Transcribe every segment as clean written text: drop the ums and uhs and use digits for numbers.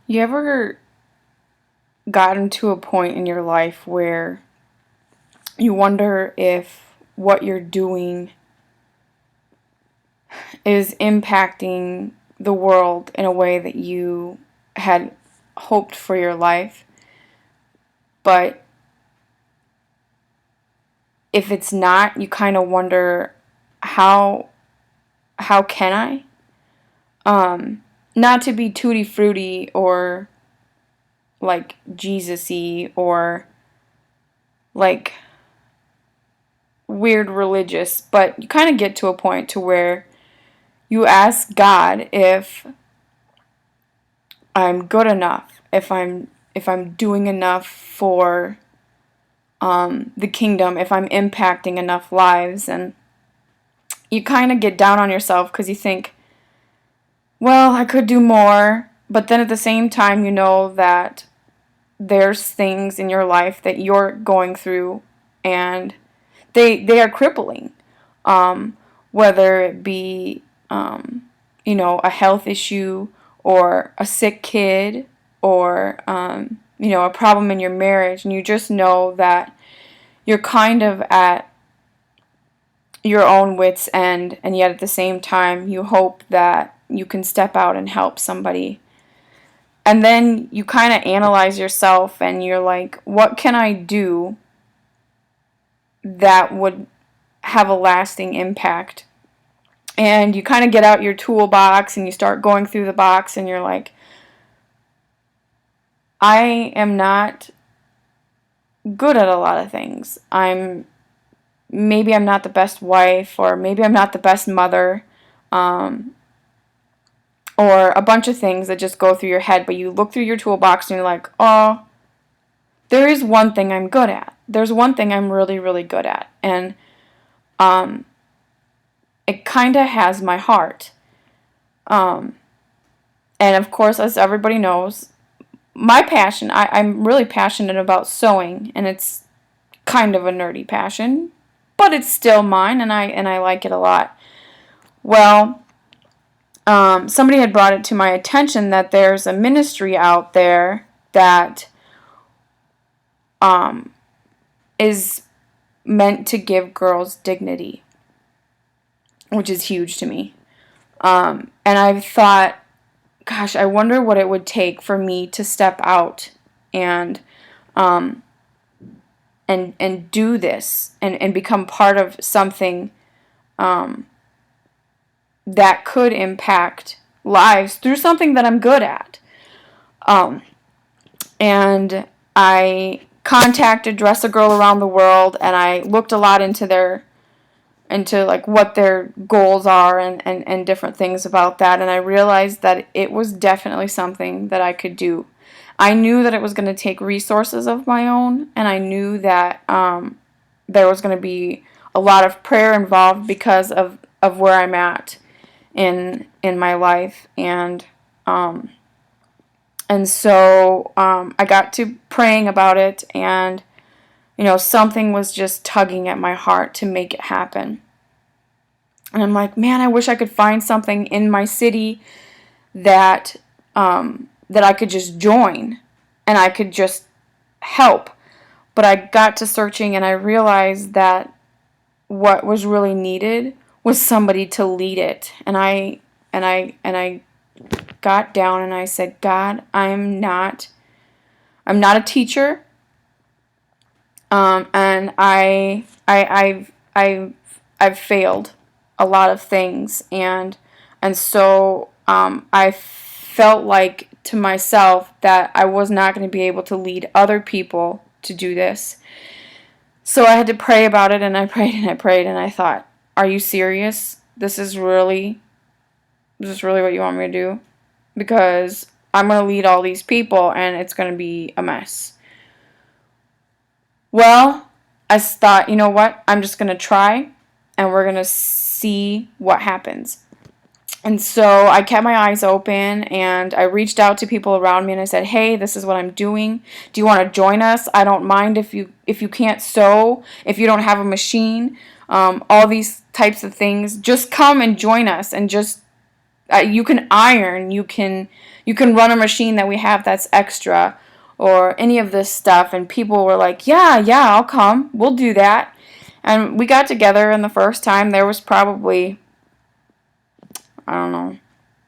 You ever gotten to a point in your life where you wonder if what you're doing is impacting the world in a way that you had hoped for your life, but if it's not, you kind of wonder how how can I? Not to be tutti fruity or like Jesus-y or like weird religious, but you kind of get to a point to where you ask God if I'm good enough, if I'm doing enough for the kingdom, if I'm impacting enough lives, and you kind of get down on yourself because you think, well, I could do more, but then at the same time, you know that there's things in your life that you're going through, and they are crippling, um, whether it be a health issue or a sick kid or a problem in your marriage, and you just know that you're kind of at your own wits' end, and yet at the same time you hope that you can step out and help somebody. And then you kind of analyze yourself and you're like, what can I do that would have a lasting impact? And you kind of get out your toolbox and you start going through the box and you're like, I am not good at a lot of things. Maybe I'm not the best wife, or maybe I'm not the best mother, or a bunch of things that just go through your head, but you look through your toolbox and you're like, oh, there is one thing I'm good at. There's one thing I'm really, really good at. And it kind of has my heart. And of course, as everybody knows, my passion, I'm really passionate about sewing, and it's kind of a nerdy passion, but it's still mine, and I like it a lot. Well, somebody had brought it to my attention that there's a ministry out there that is meant to give girls dignity, which is huge to me. And I've thought, gosh, I wonder what it would take for me to step out and and do this and become part of something that could impact lives through something that I'm good at. And I contacted Dress a Girl Around the World, and I looked a lot into like what their goals are and different things about that, and I realized that it was definitely something that I could do. I knew that it was going to take resources of my own, and I knew that there was going to be a lot of prayer involved because of where I'm at in my life, and so I got to praying about it, and something was just tugging at my heart to make it happen. And I'm like, man, I wish I could find something in my city that that I could just join and I could just help. But I got to searching and I realized that what was really needed was somebody to lead it. And I got down and I said, God, I'm not a teacher. And I've failed a lot of things, and so I felt like to myself that I was not going to be able to lead other people to do this. So I had to pray about it, and I prayed and I prayed, and I thought, are you serious? This is really what you want me to do? Because I'm going to lead all these people and it's going to be a mess. Well, I thought, you know what? I'm just going to try, and we're going to see what happens. And so I kept my eyes open, and I reached out to people around me, and I said, hey, this is what I'm doing. Do you want to join us? I don't mind if you can't sew, if you don't have a machine, all these types of things. Just come and join us and just You can iron, you can run a machine that we have that's extra, or any of this stuff. And people were like, yeah, I'll come, we'll do that. And we got together, and the first time there was probably, I don't know,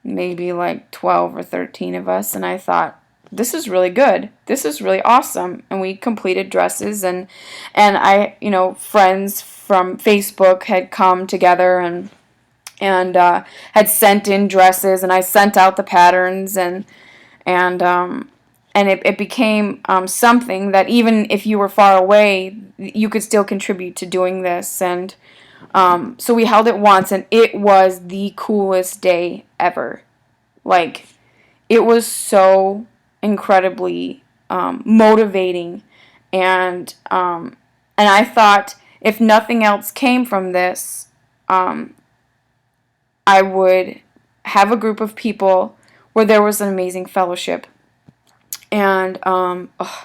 maybe like 12 or 13 of us, and I thought, this is really good, this is really awesome. And we completed dresses, and I, friends from Facebook had come together and had sent in dresses, and I sent out the patterns, and it became something that even if you were far away, you could still contribute to doing this. And so we held it once, and it was the coolest day ever. Like, it was so incredibly motivating, and I thought, if nothing else came from this, I would have a group of people where there was an amazing fellowship. And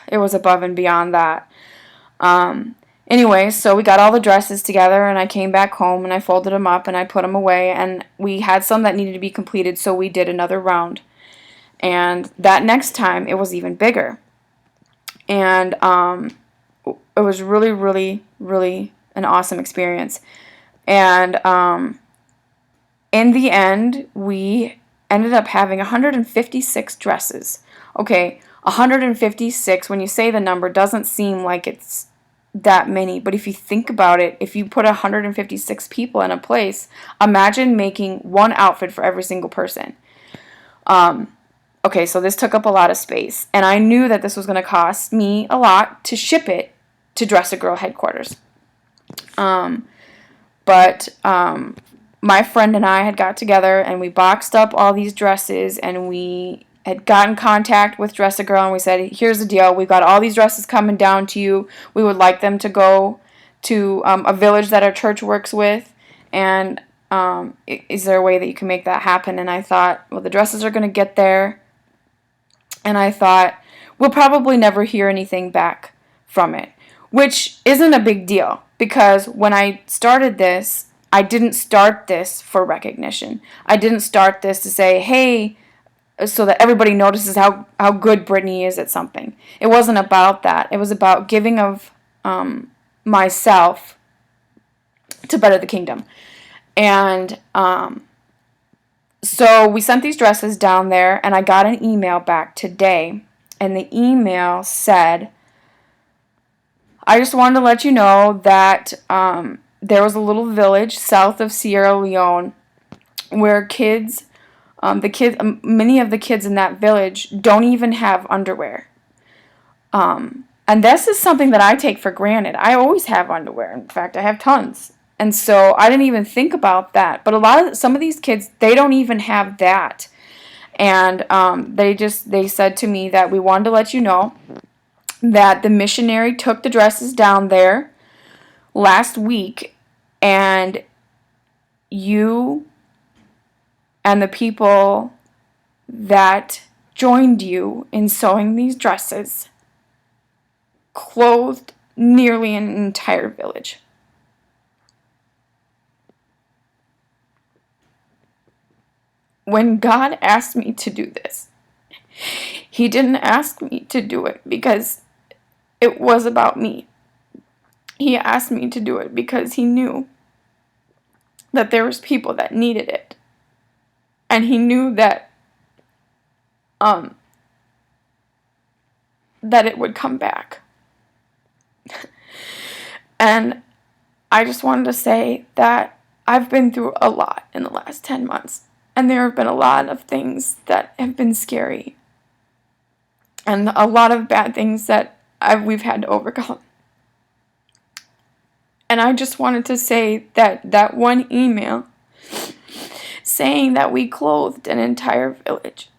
it was above and beyond that. Anyway, so we got all the dresses together, and I came back home, and I folded them up, and I put them away, and we had some that needed to be completed, so we did another round. And that next time, it was even bigger. And it was really, really, really an awesome experience. And in the end, we ended up having 156 dresses. Okay, 156, when you say the number, doesn't seem like it's that many. But if you think about it, if you put 156 people in a place, imagine making one outfit for every single person. Okay, so this took up a lot of space. And I knew that this was going to cost me a lot to ship it to Dress a Girl headquarters. But my friend and I had got together, and we boxed up all these dresses, and we had gotten contact with Dress a Girl, and we said, here's the deal, we've got all these dresses coming down to you, we would like them to go to a village that our church works with, and is there a way that you can make that happen? And I thought, well, the dresses are going to get there, and I thought, we'll probably never hear anything back from it, which isn't a big deal, because when I started this, I didn't start this for recognition. I didn't start this to say, hey, so that everybody notices how good Brittany is at something. It wasn't about that. It was about giving of myself to better the kingdom. And so we sent these dresses down there, and I got an email back today. And the email said, I just wanted to let you know that there was a little village south of Sierra Leone where many of the kids in that village don't even have underwear. And this is something that I take for granted. I always have underwear. In fact, I have tons. And so I didn't even think about that. But some of these kids, they don't even have that. And they said to me that we wanted to let you know that the missionary took the dresses down there last week, and you and the people that joined you in sewing these dresses clothed nearly an entire village. When God asked me to do this, He didn't ask me to do it because it was about me. He asked me to do it because He knew that there was people that needed it. And He knew that that it would come back. And I just wanted to say that I've been through a lot in the last 10 months. And there have been a lot of things that have been scary. And a lot of bad things that we've had to overcome. And I just wanted to say that one email saying that we clothed an entire village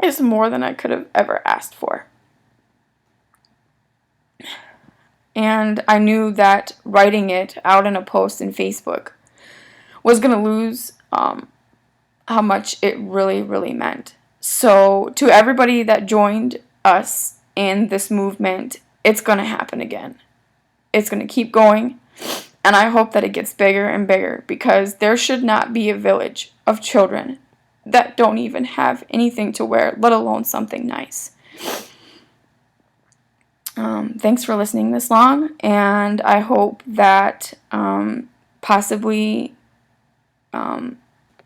is more than I could have ever asked for. And I knew that writing it out in a post in Facebook was going to lose how much it really, really meant. So to everybody that joined us in this movement, it's going to happen again. It's going to keep going. And I hope that it gets bigger and bigger, because there should not be a village of children that don't even have anything to wear, let alone something nice. Thanks for listening this long, and I hope that possibly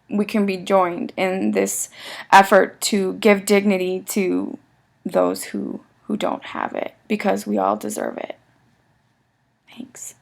we can be joined in this effort to give dignity to those who don't have it, because we all deserve it. Thanks.